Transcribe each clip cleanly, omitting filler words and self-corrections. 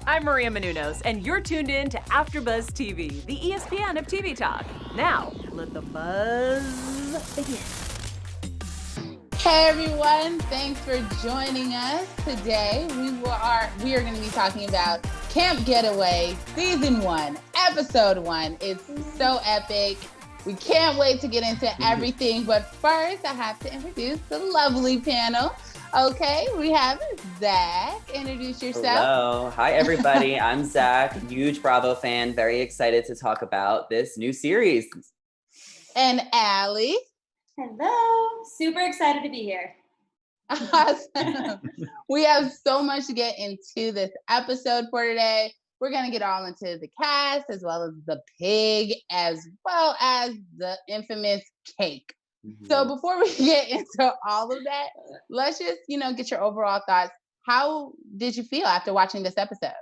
I'm Maria Menounos, and you're tuned in to AfterBuzz TV, the ESPN of TV talk. Now, let the buzz begin. Hey everyone, thanks for joining us today. We are going to be talking about Camp Getaway, Season 1, Episode 1. It's so epic. We can't wait to get into everything, but first I have to introduce the lovely panel. Okay, we have Zach. Introduce yourself. Hello. Hi, everybody. I'm Zach, huge Bravo fan. Very excited to talk about this new series. And Allie. Hello. Super excited to be here. Awesome. We have so much to get into this episode for today. We're going to get all into the cast, as well as the pig, as well as the infamous cake. So before we get into all of that, let's just, get your overall thoughts. How did you feel after watching this episode?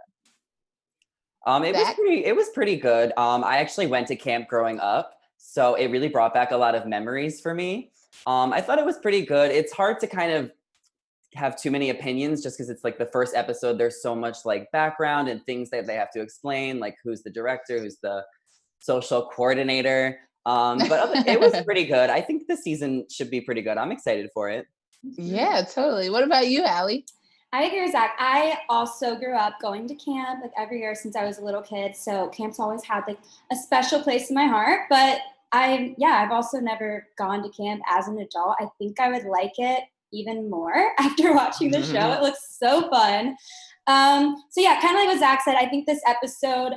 It was pretty good. I actually went to camp growing up, so it really brought back a lot of memories for me. I thought it was pretty good. It's hard to kind of have too many opinions just because it's like the first episode. There's so much like background and things that they have to explain, like who's the director, who's the social coordinator. But it was pretty good. I think the season should be pretty good. I'm excited for it. Yeah, totally. What about you, Allie? I agree with Zach. I also grew up going to camp like every year since I was a little kid. So camp's always had like a special place in my heart. But I've also never gone to camp as an adult. I think I would like it even more after watching the show. It looks so fun. Kind of like what Zach said, I think this episode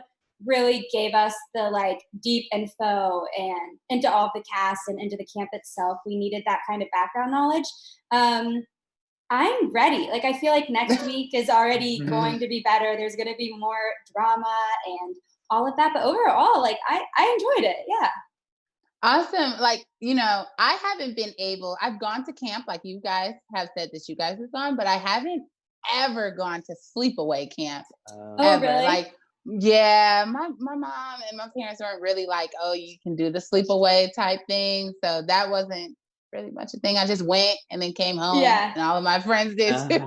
really gave us the like deep info and into all of the cast and into the camp itself. We needed that kind of background knowledge. I'm ready. Like, I feel like next week is already going to be better. There's going to be more drama and all of that. But overall, like, I enjoyed it. Yeah. Awesome. Like, I haven't been able, I've gone to camp, like you guys have said that you guys have gone, but I haven't ever gone to sleepaway camp. Ever. Really? Like, yeah, my mom and my parents weren't really like, oh, you can do the sleepaway type thing. So that wasn't really much a thing. I just went and then came home. Yeah. And all of my friends did too.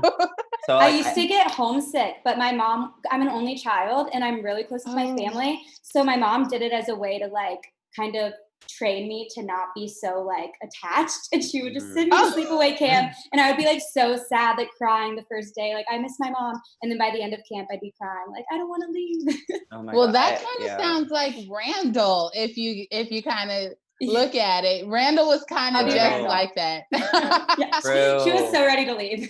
So I used to get homesick, but my mom, I'm an only child and I'm really close with my family. So my mom did it as a way to like kind of train me to not be so like attached, and she would just send me to sleepaway camp and I would be like so sad, like crying the first day, like I miss my mom, and then by the end of camp I'd be crying like I don't want to leave. Well, that kind of sounds like Randall if you kind of look at it. Randall was kind of just like that. She was so ready to leave.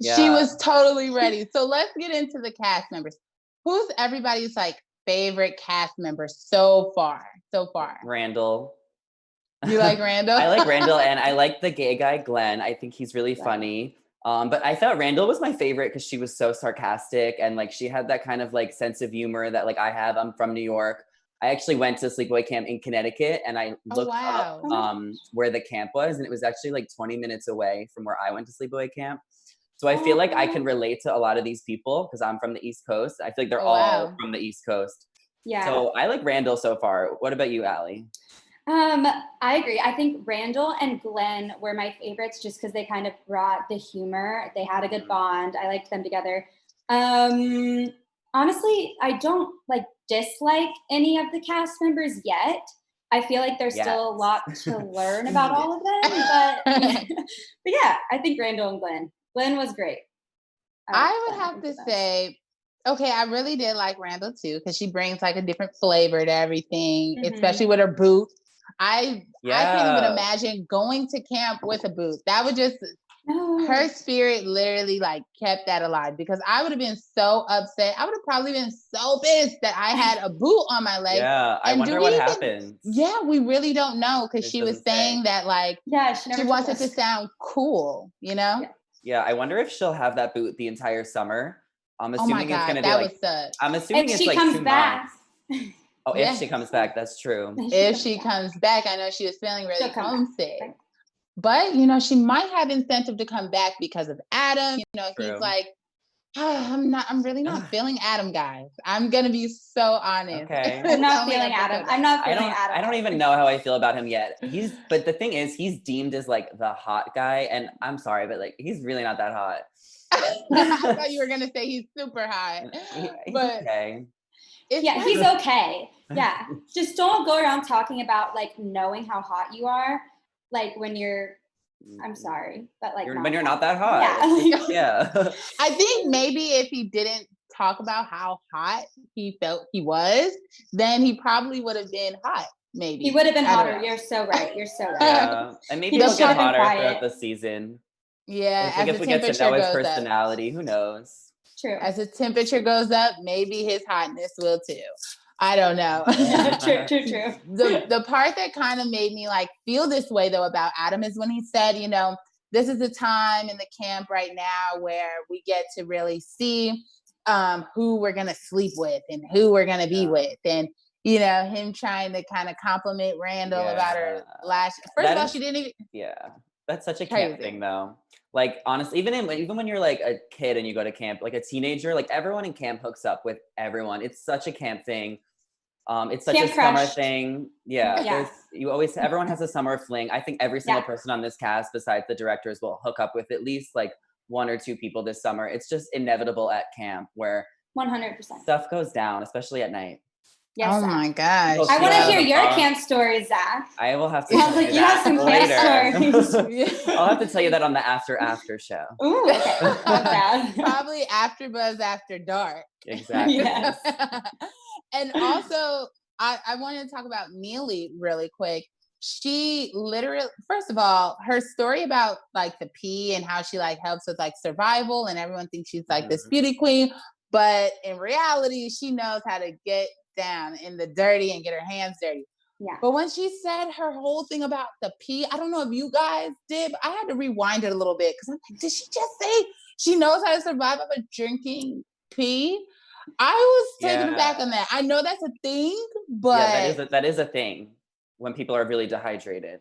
She was totally ready. So let's get into the cast members. Who's everybody's like favorite cast member so far? Randall. You like Randall? I like Randall, and I like the gay guy, Glenn. I think he's really funny. But I thought Randall was my favorite because she was so sarcastic and like she had that kind of like sense of humor that like I have. I'm from New York. I actually went to sleepaway camp in Connecticut, and I looked up where the camp was, and it was actually like 20 minutes away from where I went to sleepaway camp. So I feel like I can relate to a lot of these people because I'm from the East Coast. I feel like they're all from the East Coast. Yeah. So I like Randall so far. What about you, Allie? I agree. I think Randall and Glenn were my favorites just because they kind of brought the humor. They had a good bond. I liked them together. Honestly, I don't like dislike any of the cast members yet. I feel like there's still a lot to learn about all of them. But yeah, I think Randall and Glenn. Glenn was great. I would have to say, okay, I really did like Randall too, because she brings like a different flavor to everything, especially with her boot. I can't even imagine going to camp with a boot. That would just, her spirit literally like kept that alive, because I would have been so upset. I would have probably been so pissed that I had a boot on my leg. Yeah, I wonder what happened. Yeah, we really don't know, because she was saying that like she wants it to sound cool, Yeah, I wonder if she'll have that boot the entire summer. I'm assuming it's gonna be like. I'm assuming it's like 2 months. Oh, if she comes back, that's true. If she comes back, I know she was feeling really homesick. But she might have incentive to come back because of Adam. He's like, I'm really not feeling Adam, guys. I'm gonna be so honest. Okay. I'm not feeling Adam. I don't even know how I feel about him yet. But the thing is, he's deemed as like the hot guy, and I'm sorry, but like he's really not that hot. I thought you were gonna say he's super hot, but okay. Yeah, he's okay. Yeah, just don't go around talking about like knowing how hot you are, like when you're. I'm sorry, but like when you're not that hot. Yeah. Yeah. I think maybe if he didn't talk about how hot he felt he was, then he probably would have been hot. Maybe He would have been I don't hotter. know. You're so right. You're so right. Yeah. And maybe He he'll should get have been hotter quiet. throughout the season. Yeah, I think as if the we get to temperature know his goes up. personality, who knows? True. As the temperature goes up, maybe his hotness will too. I don't know. True. The part that kind of made me like feel this way though about Adam is when he said, you know, this is the time in the camp right now where we get to really see who we're gonna sleep with and who we're gonna be with, and you know him trying to kind of compliment Randall about her lash. First of all, she didn't even. Yeah, that's such a Crazy. camp thing though. Like honestly, even when you're like a kid and you go to camp, like a teenager, like everyone in camp hooks up with everyone. It's such a camp thing. It's such Camp a summer crush. thing. Yeah. Everyone has a summer fling. I think every single person on this cast, besides the directors, will hook up with at least like one or two people this summer. It's just inevitable at camp where 100% stuff goes down, especially at night. Yes, oh Zach. my gosh! I want to hear your camp. camp stories, Zach. I will have to Sounds tell like you you have that some camp later. stories. I'll have to tell you that on the after show. Ooh, okay. Not bad. Probably AfterBuzz After Dark. Exactly. Yes. And also, I wanted to talk about Neely really quick. She literally, first of all, her story about like the pee and how she like helps with like survival, and everyone thinks she's like this beauty queen, but in reality, she knows how to get down in the dirty and get her hands dirty. Yeah. But when she said her whole thing about the pee, I don't know if you guys did, but I had to rewind it a little bit because I'm like, did she just say she knows how to survive off of drinking pee? I was taken aback on that. I know that's a thing, but that is a thing when people are really dehydrated.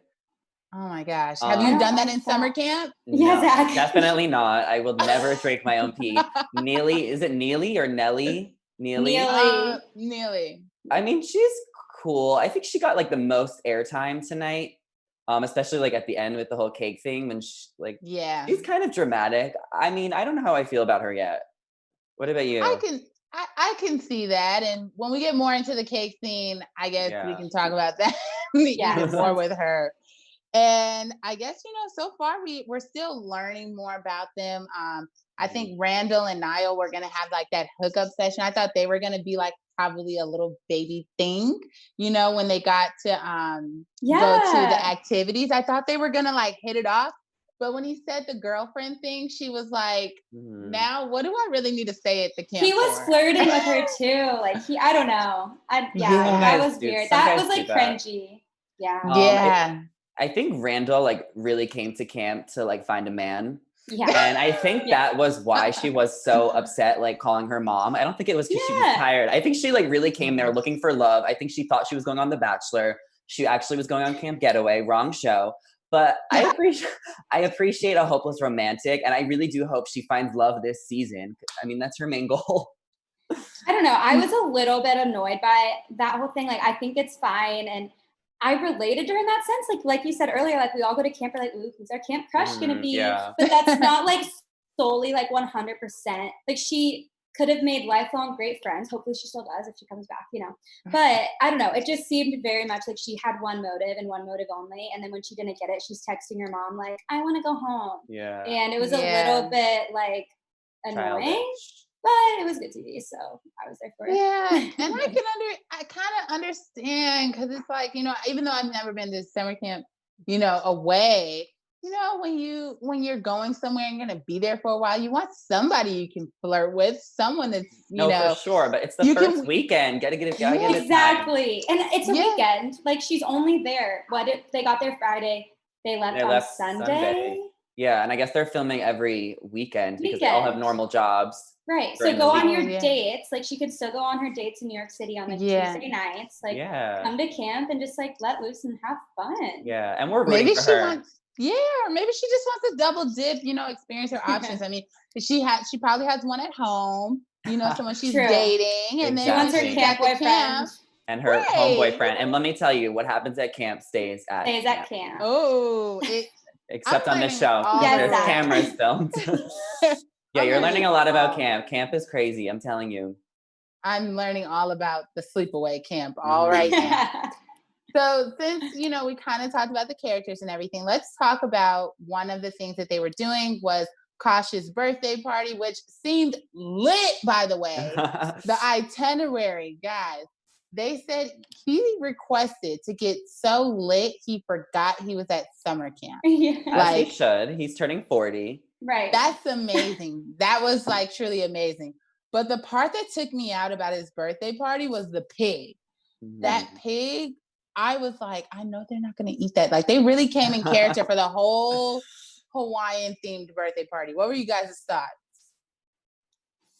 Oh my gosh. Have you done that in summer camp? Yeah, Zach. Definitely not. I will never drink my own pee. Neely, is it Neely or Nelly? Neely? Neely. I mean, she's cool. I think she got like the most airtime tonight, especially like at the end with the whole cake thing. When she's she's kind of dramatic. I mean, I don't know how I feel about her yet. What about you? I can see that, and when we get more into the cake scene, I guess we can talk about that even more with her. And I guess so far we're still learning more about them. I think Randall and Niall were gonna have like that hookup session. I thought they were gonna be like probably a little baby thing, when they got to go to the activities. I thought they were gonna like hit it off. But when he said the girlfriend thing, she was like, now what do I really need to say at the camp? He was flirting with her too. Like I don't know. That was weird. That was like cringy. Yeah. I think Randall like really came to camp to like find a man. Yeah. And I think that was why she was so upset, like calling her mom. I don't think it was because she was tired. I think she like really came there looking for love. I think she thought she was going on The Bachelor. She actually was going on Camp Getaway, wrong show. But I appreciate a hopeless romantic, and I really do hope she finds love this season. I mean, that's her main goal. I don't know. I was a little bit annoyed by that whole thing. Like, I think it's fine, and I related to her in that sense. Like you said earlier, like we all go to camp, we're like, ooh, who's our camp crush gonna be? Yeah. But that's not like solely like 100%. Like she could have made lifelong great friends. Hopefully she still does if she comes back, But I don't know. It just seemed very much like she had one motive and one motive only. And then when she didn't get it, she's texting her mom like, I want to go home. Yeah. And it was a little bit like annoying. Childish. But it was good TV, so I was there for it. Yeah, and I kind of understand because it's like even though I've never been to summer camp, away, when you're going somewhere and you're gonna be there for a while, you want somebody you can flirt with, someone that's for sure. But it's the first weekend. Gotta get it. Exactly, and it's a weekend. Like she's only there. What if they got there Friday? They left on Sunday. Yeah, and I guess they're filming every weekend because they all have normal jobs. Right. So go on your dates. Like she could still go on her dates in New York City on like Tuesday nights. Like come to camp and just like let loose and have fun. Yeah. And we're rooting for her. Maybe she just wants to double dip, experience her options. I mean, she probably has one at home, someone she's dating, and then she wants her camp boyfriend. And her home boyfriend. And let me tell you, what happens at camp stays at camp. Oh, except on this show. There's cameras filmed. Yeah, I'm you're learning a lot about Oh. camp. Camp is crazy, I'm telling you. I'm learning all about the sleepaway camp all right now. So since, we kind of talked about the characters and everything, let's talk about one of the things that they were doing was Kash's birthday party, which seemed lit, by the way. The itinerary, guys, they said he requested to get so lit, he forgot he was at summer camp. As he should. He's turning 40. Right. That's amazing. That was like truly amazing. But the part that took me out about his birthday party was the pig. That pig, I was like, I know they're not going to eat that. Like, they really came in character for the whole Hawaiian themed birthday party. What were you guys' thoughts?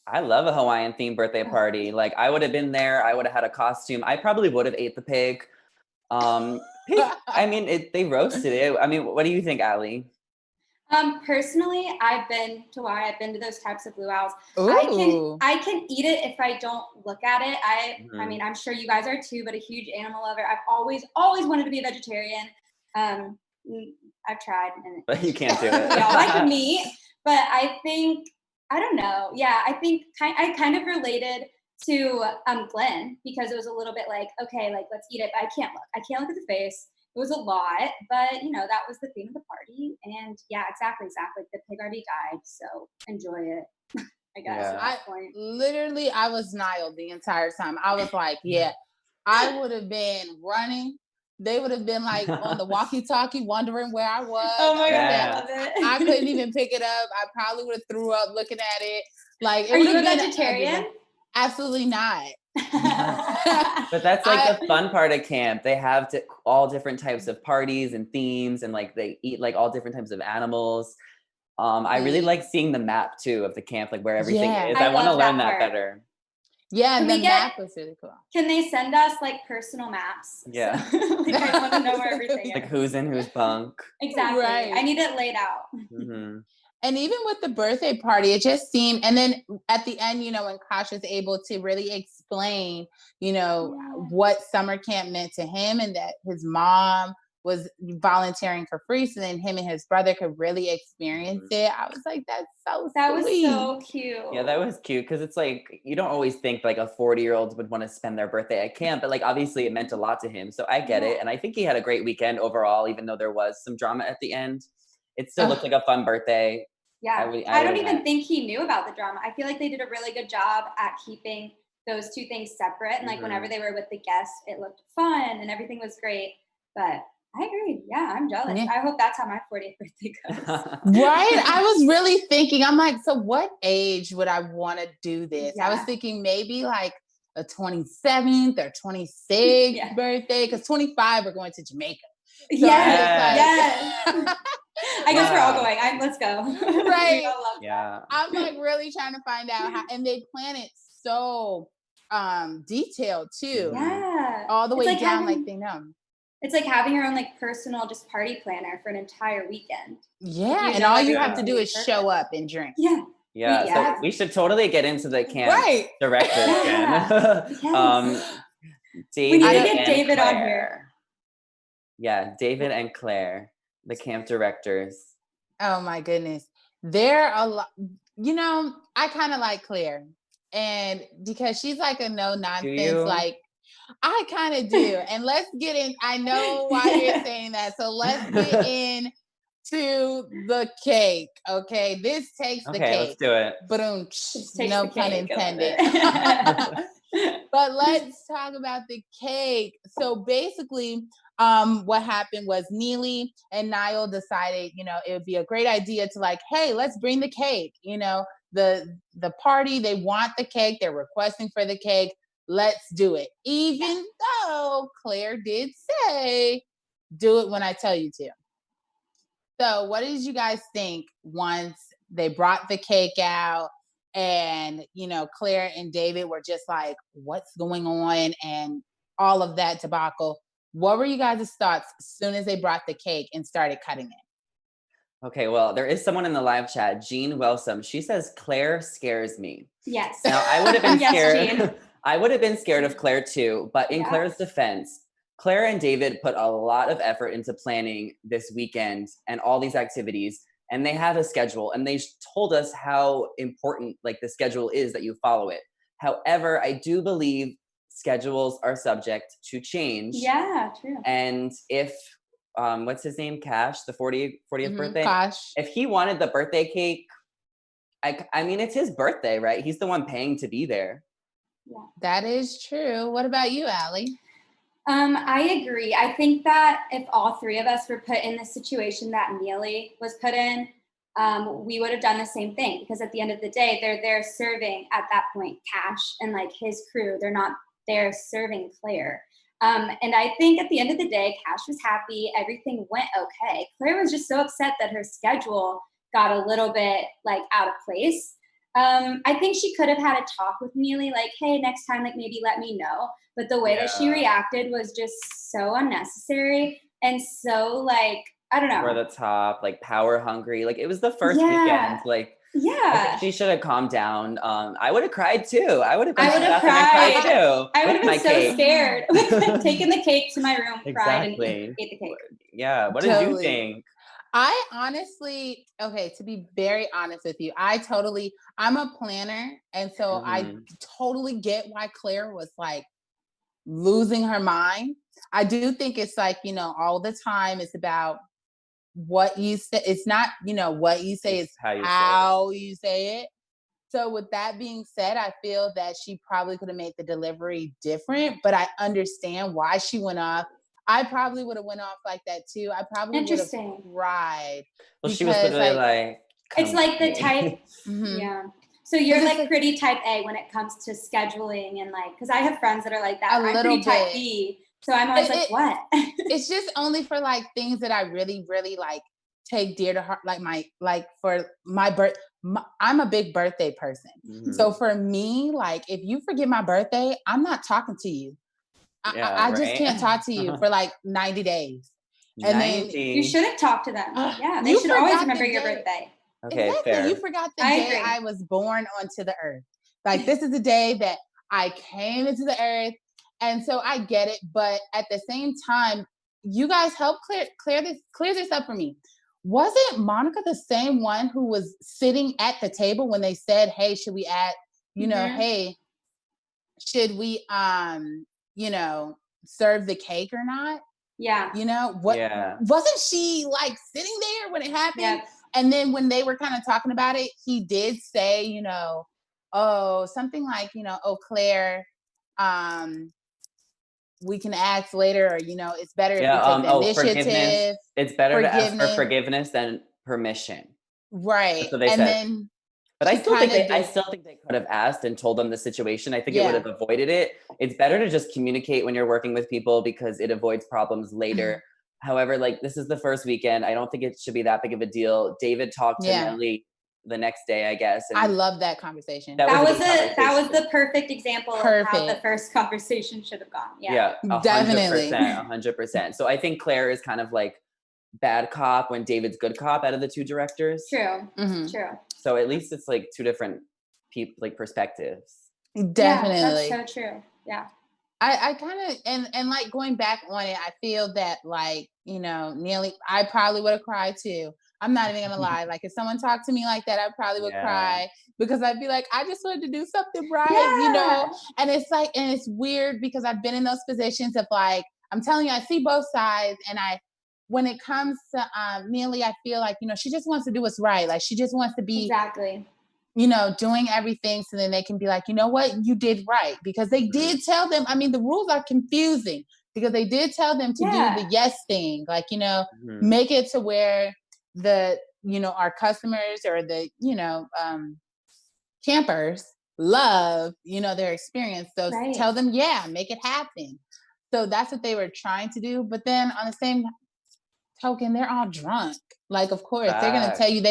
I love a Hawaiian themed birthday party. Like, I would have been there. I would have had a costume. I probably would have ate the pig. Pig, I mean, they roasted it. I mean, what do you think, Allie? Personally, I've been to Hawaii. I've been to those types of luau's. Ooh. I can eat it if I don't look at it. I mean, I'm sure you guys are too, but a huge animal lover. I've always wanted to be a vegetarian. I've tried, But you can't do it. We all like meat, but I think, I don't know. Yeah, I think I kind of related to Glenn, because it was a little bit like, okay, like, let's eat it, but I can't look at the face. It was a lot, but that was the theme of the party. And yeah, exactly. The pig already died, so enjoy it. I guess at that point. Literally, I was Nile the entire time. I was like, yeah, I would have been running. They would have been like on the walkie-talkie, wondering where I was. Oh my God, I love it. I couldn't even pick it up. I probably would have threw up looking at it. Like, are you a vegetarian? Absolutely not. But that's like the fun part of camp. They have all different types of parties and themes, and like they eat like all different types of animals. I really like seeing the map too of the camp, like where everything is. I want to learn that better. Yeah, and the map was really cool. Can they send us like personal maps? Yeah. So, like, I want to know where everything is. Like who's in whose bunk. Exactly. Right. I need it laid out. Mm-hmm. And even with the birthday party, it just seemed, and then at the end, when Kash was able to really explain, what summer camp meant to him, and that his mom was volunteering for free, so then him and his brother could really experience it. I was like, that's so That sweet. was so cute. Yeah, that was cute, because it's like, you don't always think like a 40-year-old would want to spend their birthday at camp, but like obviously it meant a lot to him. So I get it. And I think he had a great weekend overall, even though there was some drama at the end. It still looked like a fun birthday. Yeah, I don't even think he knew about the drama. I feel like they did a really good job at keeping those two things separate. And like whenever they were with the guests, it looked fun and everything was great. But I agree. Yeah, I'm jealous. Yeah. I hope that's how my 40th birthday goes. Right? I was really thinking, I'm like, so what age would I want to do this? Yeah. I was thinking maybe like a 27th or 26th birthday, because 25 we're going to Jamaica. So yes. I guess we're all going. Let's go. Right. Yeah. I'm like really trying to find out how, and they plan it so detailed too. Yeah. All the way like down, like they know. It's like having your own like personal just party planner for an entire weekend. Yeah. And all you have to do is show up and drink. Yeah. Yeah. So we should totally get into the camp director again. We need to get David on here. Yeah, David and Claire, the camp directors. Oh my goodness. They're a lot, I kind of like Claire, and because she's like a no nonsense, like I kind of do. And let's get in. I know why you're saying that. So let's get in to the cake. Okay. This takes the cake. Let's do it. Boom. No pun intended. But let's talk about the cake. So basically, what happened was Neely and Niall decided, it would be a great idea to like, hey, let's bring the cake. The party, they want the cake. They're requesting for the cake. Let's do it. Even though Claire did say, do it when I tell you to. So what did you guys think once they brought the cake out and, Claire and David were just like, what's going on? And all of that debacle. What were you guys' thoughts as soon as they brought the cake and started cutting it? Okay, well, there is someone in the live chat, Jean Wellsome. She says, Claire scares me. Yes. Now, I would have been scared. Jean. I would have been scared of Claire too, but in Claire's defense, Claire and David put a lot of effort into planning this weekend and all these activities. and they have a schedule, and they told us how important like the schedule is that you follow it. However, I do believe schedules are subject to change. Yeah, true. And if what's his name, Kash, the 40th birthday, Kash. if he wanted the birthday cake, I mean, it's his birthday, right? He's the one paying to be there. Yeah. That is true. What about you, Allie? I agree. I think that if all three of us were put in the situation that Neely was put in, we would have done the same thing, because at the end of the day, they're there serving at that point Kash and like his crew. They're not there serving Claire. And I think at the end of the day, Kash was happy. Everything went okay. Claire was just so upset that her schedule got a little bit like out of place. I think she could have had a talk with Neely, like, hey, next time, like maybe let me know. But the way that she reacted was just so unnecessary and so like, I don't know. Over the top, like power hungry. Like it was the first weekend. Like I think she should have calmed down. I would have cried too. I would have cried too. I would have been so scared. Taken the cake to my room, cried, and ate the cake. Yeah. What did you think? I honestly, okay, to be very honest with you, I'm a planner. And so I totally get why Claire was like losing her mind. I do think it's like, all the time it's about what you say. It's not, what you say, it's how you say it. So with that being said, I feel that she probably could have made the delivery different, but I understand why she went off. I probably would have went off like that too. I probably would have cried. Well, she was literally like it's like the type, yeah. So you're like pretty type A when it comes to scheduling and like, because I have friends that are like that. I'm pretty type B. So I'm always like, what? It's just only for like things that I really, really like take dear to heart. Like for my birth, I'm a big birthday person. So for me, like if you forget my birthday, I'm not talking to you. I just can't talk to you for like 90 days. And 90. Then you shouldn't talk to them. Yeah, they should always remember your birthday. Okay, exactly. fair. You forgot the day I was born onto the earth. Like this is the day that I came into the earth. And so I get it. But at the same time, you guys help clear this up for me. Wasn't Monica the same one who was sitting at the table when they said, hey, should we add, hey, should we serve the cake or not? Yeah. Wasn't she like sitting there when it happened? Yeah. And then when they were kind of talking about it, he did say, something like, oh, Claire, we can ask later, or, it's better if we take the initiative. Forgiveness. It's better to ask for forgiveness than permission. Right. That's what they said. But I still think they could have asked and told them the situation. I think it would have avoided it. It's better to just communicate when you're working with people because it avoids problems later. However, like this is the first weekend. I don't think it should be that big of a deal. David talked to Nelly the next day, I guess. And I love that conversation. That was the perfect example of how the first conversation should have gone. Yeah, 100%, definitely. 100%. So I think Claire is kind of like bad cop when David's good cop out of the two directors. True. True. So at least it's like two different perspectives. Definitely. Yeah, that's so true. Yeah. I kind of, and like going back on it, I feel that like, Neely, I probably would have cried too. I'm not even gonna lie. Like if someone talked to me like that, I probably would cry because I'd be like, I just wanted to do something right, And it's like, and it's weird because I've been in those positions of like, I'm telling you, I see both sides, and when it comes to Neely, I feel like, she just wants to do what's right. Like she just wants to be doing everything so then they can be like, you know what, you did right. Because they did tell them, I mean, the rules are confusing because they did tell them to do the yes thing. Like, make it to where the, our customers or the, campers love, their experience. So tell them, make it happen. So that's what they were trying to do. But then on the same token, they're all drunk. Like, of course, they're going to tell you,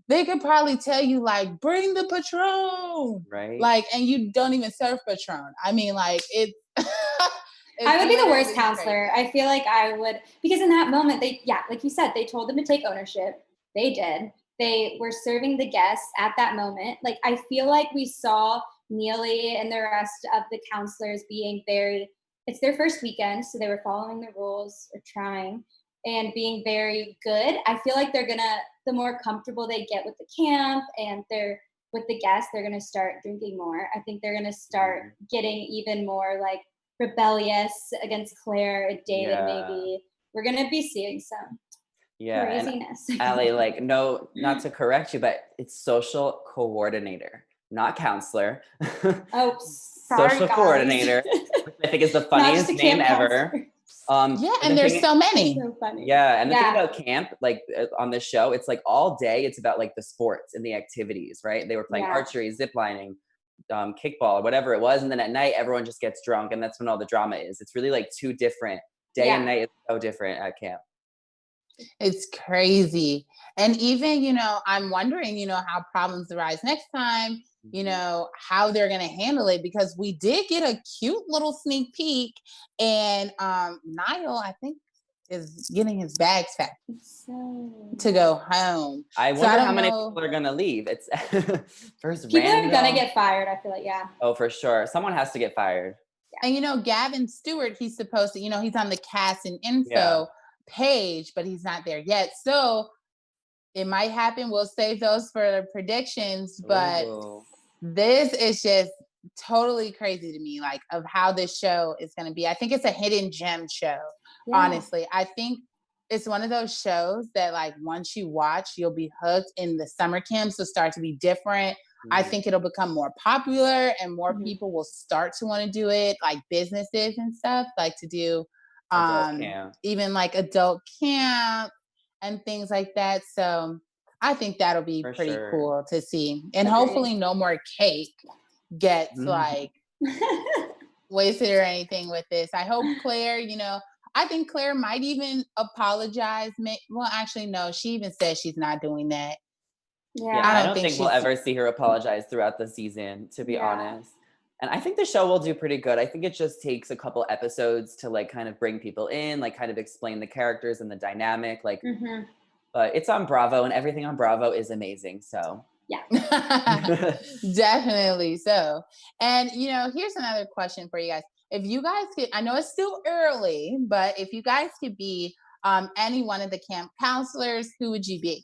they could probably tell you, like, bring the Patron. Right. Like, and you don't even serve Patron. I mean, like, it's I would be the worst counselor. Crazy. I feel like I would, because in that moment, like you said, they told them to take ownership. They did. They were serving the guests at that moment. Like, I feel like we saw Neely and the rest of the counselors being it's their first weekend, so they were following the rules or trying. and being very good. I feel like the more comfortable they get with the camp and they're with the guests, they're gonna start drinking more. I think they're gonna start getting even more like rebellious against Claire and David. Maybe we're gonna be seeing some craziness. And Allie, like, no, not to correct you, but it's social coordinator, not counselor. Oh, sorry, social guys. coordinator, which I think is the funniest name ever. And there's so many. So funny. Yeah, and the thing about camp, like on this show, it's like all day it's about like the sports and the activities, right? They were playing archery, zip lining, kickball, whatever it was, and then at night everyone just gets drunk, and that's when all the drama is. It's really like two different day and night is so different at camp. It's crazy. And even, you know, I'm wondering, you know, how problems arise next time, you know, how they're going to handle it, because we did get a cute little sneak peek, and Niall, I think, is getting his bags packed to go home. I wonder how many people are going to leave. It's first people are going to get fired, I feel like, Oh, for sure. Someone has to get fired. And, you know, Gavin Stewart, he's supposed to, you know, he's on the cast and info page, but he's not there yet. So it might happen. We'll save those for the predictions, but this is just totally crazy to me, like, of how this show is going to be. I think it's a hidden gem show. Honestly, I think it's one of those shows that, like, once you watch, you'll be hooked, and the summer camps will start to be different. I think it'll become more popular, and more people will start to want to do it, like businesses and stuff, like to do even like adult camp and things like that. So I think that'll be pretty cool to see. And hopefully no more cake gets like wasted or anything with this. I hope Claire, you know, I think Claire might even apologize. Well, actually, no, she even says she's not doing that. Yeah, I don't think we'll ever see her apologize throughout the season, to be honest. And I think the show will do pretty good. I think it just takes a couple episodes to like kind of bring people in, like kind of explain the characters and the dynamic. Like, but it's on Bravo, and everything on Bravo is amazing. So definitely so. And you know, here's another question for you guys. If you guys could, I know it's still early, but if you guys could be any one of the camp counselors, who would you be?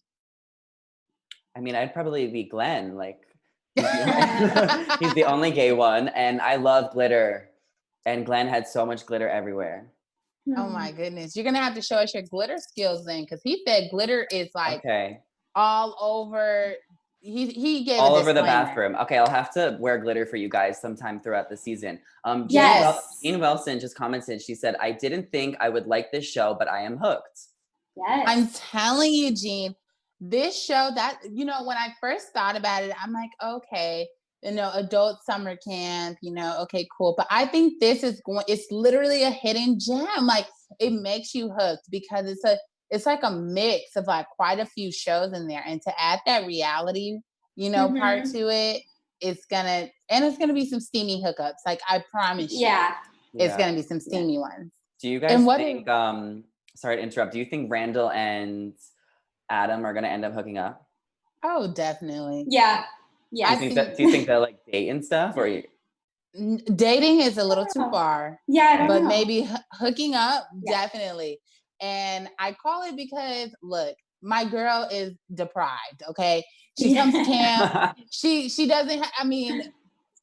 I mean, I'd probably be Glenn. Like, he's the only gay one, and I love glitter. And Glenn had so much glitter everywhere. Oh my goodness. You're going to have to show us your glitter skills then, because he said glitter is like all over. He gave all over the bathroom. Okay, I'll have to wear glitter for you guys sometime throughout the season. Jean Wilson just commented. She said, "I didn't think I would like this show, but I am hooked." Yes. I'm telling you, Jean, this show, that, you know, when I first thought about it, I'm like, okay, you know, adult summer camp, you know, okay, cool. But I think this is it's literally a hidden gem. Like, it makes you hooked because it's like a mix of like quite a few shows in there. And to add that reality, you know, part to it, it's gonna be some steamy hookups. Like, I promise you. It's gonna be some steamy ones. Do you guys think, sorry to interrupt, do you think Randall and Adam are gonna end up hooking up? Oh, definitely. Yeah. Do you think they'll like date and stuff, or dating is a little too far? Yeah, I don't know. But maybe hooking up, definitely. And I call it because, look, my girl is deprived. Okay, she comes to camp. She doesn't. I mean,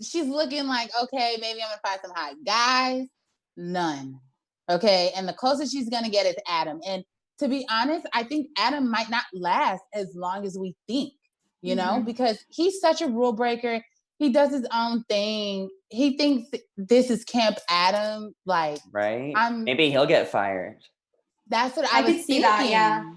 she's looking like, okay, maybe I'm gonna find some hot guys. None. Okay, and the closest she's gonna get is Adam. And to be honest, I think Adam might not last as long as we think. You know, because he's such a rule breaker. He does his own thing. He thinks this is Camp Adam. Like, maybe he'll get fired. That's what I was thinking. See that, yeah.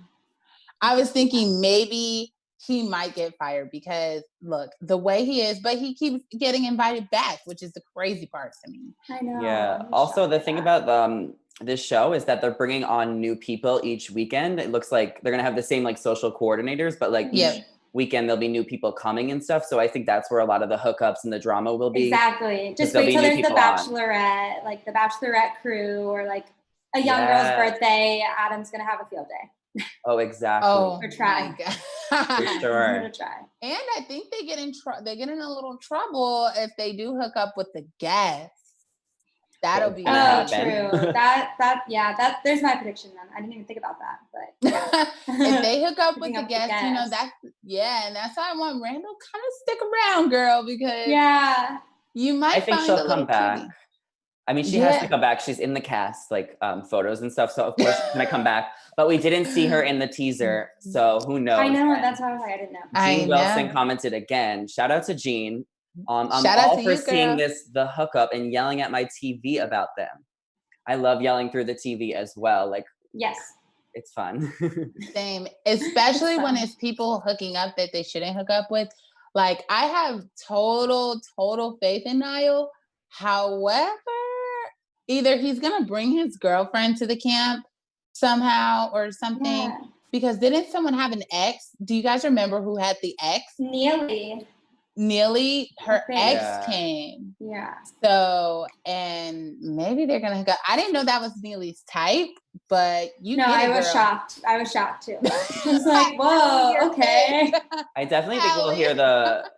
I was thinking maybe he might get fired because, look, the way he is, but he keeps getting invited back, which is the crazy part to me. I know. Yeah. Also, the thing about this show is that they're bringing on new people each weekend. It looks like they're gonna have the same like social coordinators, but like each weekend there'll be new people coming and stuff. So I think that's where a lot of the hookups and the drama will be. Exactly. Just wait till there's the Bachelorette, like the Bachelorette crew, or like a young girl's birthday. Adam's gonna have a field day. Oh, exactly. Or try. For sure. Gonna try. And I think they get in a little trouble if they do hook up with the guests. That'll be gonna true. That there's my prediction then. I didn't even think about that, but if they hook up with Hooking the up with guests, guests. and that's why I want Randall kind of stick around, girl, because you might I think find she'll a little come back. cutie. I mean, she has to come back. She's in the cast, like photos and stuff. So of course she's gonna come back. But we didn't see her in the teaser, so who knows? I know, that's how I didn't know. Jean Wilson commented again. Shout out to Jean. I'm Shout out all to for you, seeing girl. the hookup and yelling at my TV about them. I love yelling through the TV as well. Like, yes, it's fun. Same, especially when fun. it's people hooking up that they shouldn't hook up with. Like, I have total faith in Niall. However, either he's gonna bring his girlfriend to the camp somehow or something. Yeah. Because didn't someone have an ex? Do you guys remember who had the ex? Neely, her ex came. Yeah. So, and maybe they're gonna hook up. I didn't know that was Neely's type, but I was shocked. I was shocked too. I was like, whoa, okay. I definitely think we'll hear the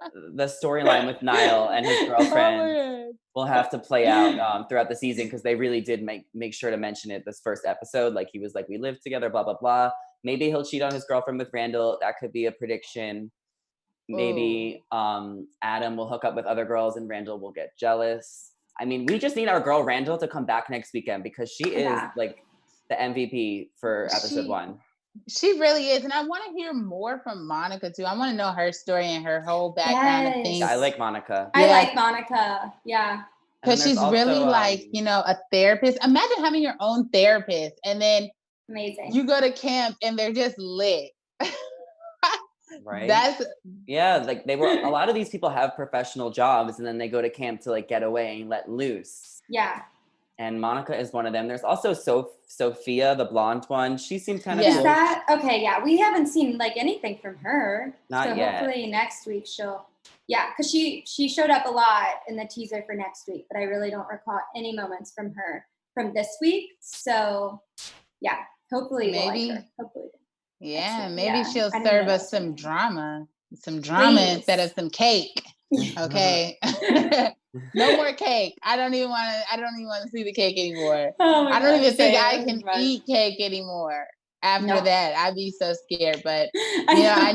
storyline with Niall and his girlfriend will have to play out throughout the season, because they really did make sure to mention it this first episode. Like, he was like, we live together, blah, blah, blah. Maybe he'll cheat on his girlfriend with Randall. That could be a prediction. Maybe Adam will hook up with other girls and Randall will get jealous. I mean, we just need our girl Randall to come back next weekend, because she is like the MVP for episode 1. She really is. And I want to hear more from Monica too. I want to know her story and her whole background of things. Yeah, I like Monica. I like Monica. Yeah. Because she's also, really like, a therapist. Imagine having your own therapist and then amazing. You go to camp and they're just lit. Right. Like they were, a lot of these people have professional jobs and then they go to camp to like get away and let loose. Yeah. And Monica is one of them. There's also Sophia, the blonde one. She seems kind of cool. Is that okay? Yeah, we haven't seen like anything from her. Not yet. Hopefully next week she'll. Yeah, because she showed up a lot in the teaser for next week, but I really don't recall any moments from her from this week. So yeah, hopefully we'll like her. Hopefully. Yeah, maybe she'll serve us some drama instead of some cake. Okay. No more cake. I don't even want to see the cake anymore. I don't even think I can eat cake anymore. After that, I'd be so scared. But I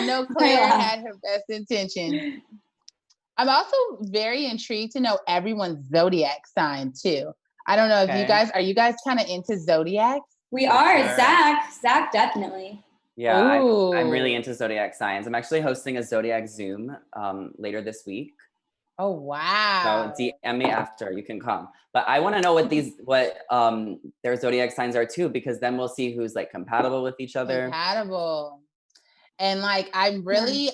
know Claire had her best intention. I'm also very intrigued to know everyone's zodiac sign too. I don't know if are you guys kind of into zodiacs? We are. Sure. Zach definitely. Yeah, I'm really into zodiac signs. I'm actually hosting a zodiac Zoom later this week. Oh wow! So DM me after, you can come. But I want to know what their zodiac signs are too, because then we'll see who's like compatible with each other. Compatible. And like I'm really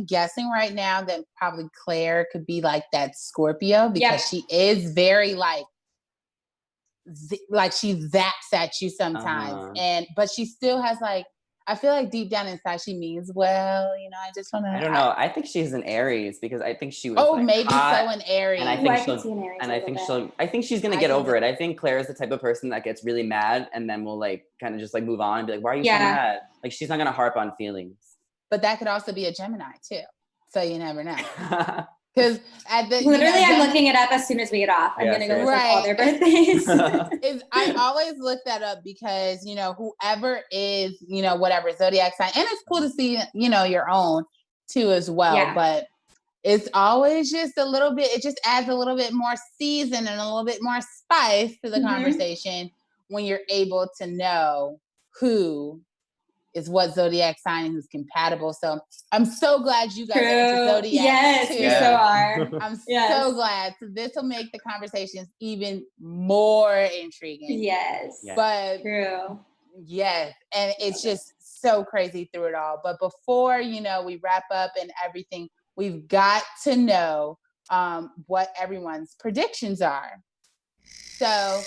guessing right now that probably Claire could be like that Scorpio, because she is very like she zaps at you sometimes, but she still has like, I feel like deep down inside she means well. I just want to. I don't know. I think she's an Aries, because I think she was. Maybe hot, so an Aries. And I think she's gonna get over it. I think Claire is the type of person that gets really mad and then will like kind of just like move on and be like, "Why are you so mad?" Like, she's not gonna harp on feelings. But that could also be a Gemini too. So you never know. Because literally, I'm looking it up as soon as we get off. I'm gonna go look at all their birthdays. I always look that up because whoever is whatever zodiac sign, and it's cool to see your own too as well. Yeah. But it's always just a little bit. It just adds a little bit more season and a little bit more spice to the conversation when you're able to know who is what zodiac sign and who's compatible. So I'm so glad you guys are into zodiac. Yes, too. We so are. I'm so glad. So this will make the conversations even more intriguing. Yes. But true. Yes. And it's just so crazy through it all. But before, we wrap up and everything, we've got to know what everyone's predictions are. So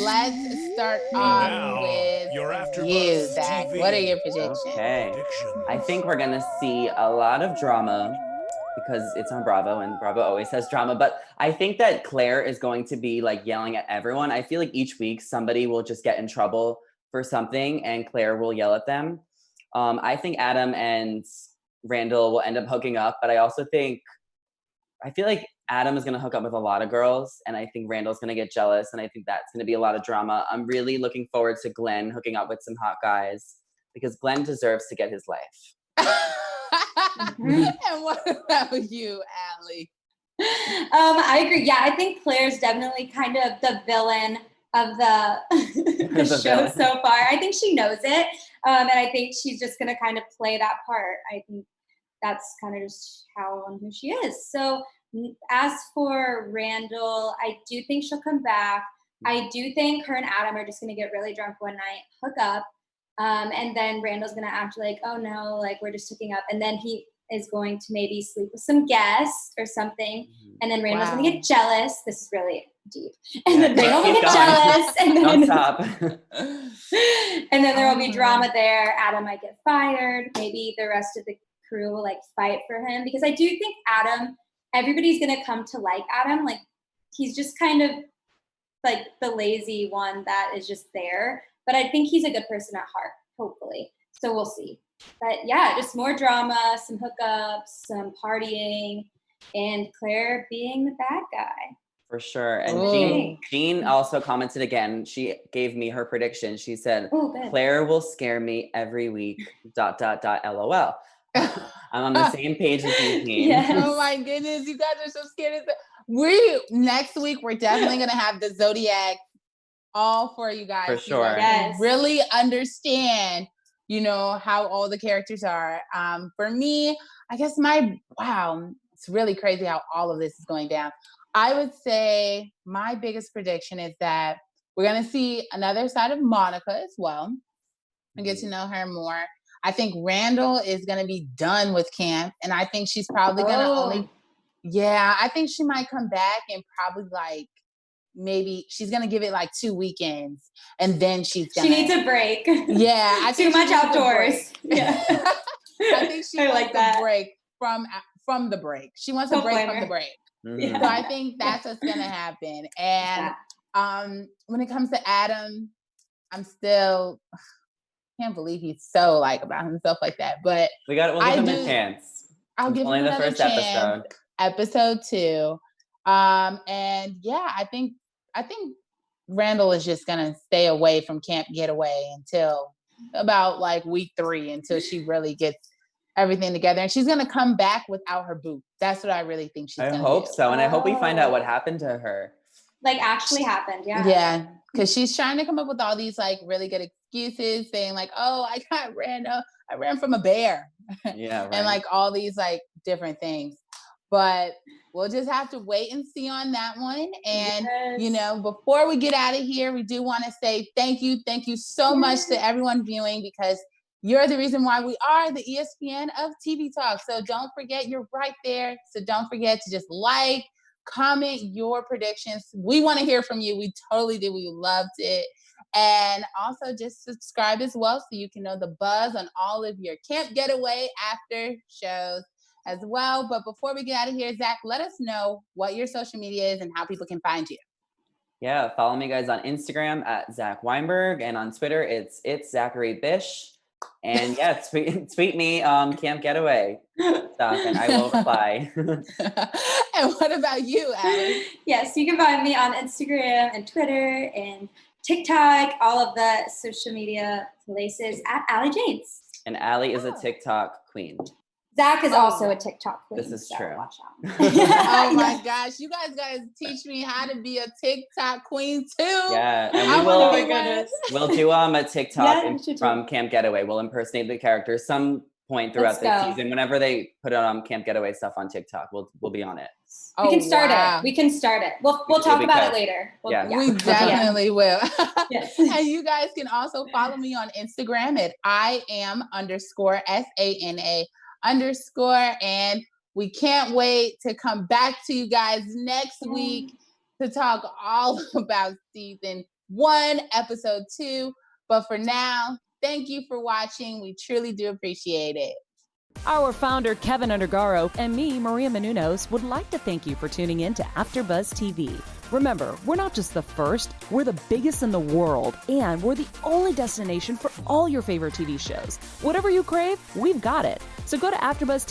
let's start off with you, Zach. What are your predictions? Okay. I think we're going to see a lot of drama because it's on Bravo and Bravo always has drama. But I think that Claire is going to be like yelling at everyone. I feel like each week somebody will just get in trouble for something and Claire will yell at them. I think Adam and Randall will end up hooking up, but I feel like Adam is going to hook up with a lot of girls, and I think Randall's going to get jealous, and I think that's going to be a lot of drama. I'm really looking forward to Glenn hooking up with some hot guys because Glenn deserves to get his life. And what about you, Allie? I agree. Yeah, I think Claire's definitely kind of the villain of the show so far. I think she knows it. And I think she's just going to kind of play that part. I think that's kind of just how and who she is. So as for Randall, I do think she'll come back. I do think her and Adam are just going to get really drunk one night, hook up. And then Randall's going to act like, oh no, like we're just hooking up. And then he is going to maybe sleep with some guests or something. And then Randall's going to get jealous. This is really deep. And then Randall will get jealous. And then, don't stop. And then there will be drama there. Adam might get fired. Maybe the rest of the crew will like fight for him. Because I do think Adam, everybody's going to come to like Adam. Like he's just kind of like the lazy one that is just there. But I think he's a good person at heart, hopefully. So we'll see. But yeah, just more drama, some hookups, some partying, and Claire being the bad guy. For sure. And Jean also commented again. She gave me her prediction. She said, Claire will scare me every week, ... LOL. I'm on the same page as you, Jean. Yes. Oh my goodness, you guys are so scared. Next week, we're definitely going to have the Zodiac all for you guys. For sure. Yes. Really understand, how all the characters are. For me, I guess it's really crazy how all of this is going down. I would say my biggest prediction is that we're going to see another side of Monica as well and get to know her more. I think Randall is going to be done with camp, and I think she's probably going to I think she might come back and probably maybe she's going to give it 2 weekends, and then she needs a break. Yeah. I think too much outdoors. Yeah. I think she wants a break from the break. She wants a break from the break. Mm-hmm. So I think that's what's going to happen. And when it comes to Adam, I'm still can't believe he's so about himself like that. But we'll give him a chance. I'll give him the first chance. Episode 2. And yeah, I think Randall is just gonna stay away from Camp Getaway until about week 3 until she really gets everything together, and she's gonna come back without her boot. That's what I really think she's gonna do. I hope so, and I hope we find out what happened to her. Actually happened, yeah. Yeah, because she's trying to come up with all these really good excuses, saying oh, I got Randall, I ran from a bear. Yeah, right. And all these different things. But we'll just have to wait and see on that one. And, before we get out of here, we do want to say thank you. Thank you so much to everyone viewing, because you're the reason why we are the ESPN of TV Talk. So don't forget, you're right there. So don't forget to just comment your predictions. We want to hear from you. We totally do. We loved it. And also just subscribe as well so you can know the buzz on all of your Camp Getaway after shows as well. But before we get out of here, Zach, let us know what your social media is and how people can find you. Yeah, follow me guys on Instagram at Zach Weinberg, and on Twitter it's Zachary Bish. And yeah, tweet me Camp Getaway stuff and I will reply. And what about you, Allie? Yes, you can find me on Instagram and Twitter and TikTok, all of the social media places at Allie Janes. And Allie is a TikTok queen. Zach is also a TikTok queen. This is true. Watch out. Oh my gosh, you guys gotta teach me how to be a TikTok queen too. Yeah, and we'll do a TikTok from Camp Getaway. We'll impersonate the characters some point throughout the season. Whenever they put on Camp Getaway stuff on TikTok, we'll be on it. We can start it. We can start it. We'll talk about it later. We definitely will. Yes. And you guys can also follow me on Instagram at IAM_SANA_, and we can't wait to come back to you guys next week to talk all about season 1, episode 2. But for now, thank you for watching. We truly do appreciate it. Our founder, Kevin Undergaro, and me, Maria Menounos, would like to thank you for tuning in to AfterBuzz TV. Remember, we're not just the first, we're the biggest in the world, and we're the only destination for all your favorite TV shows. Whatever you crave, we've got it. So go to AfterBuzz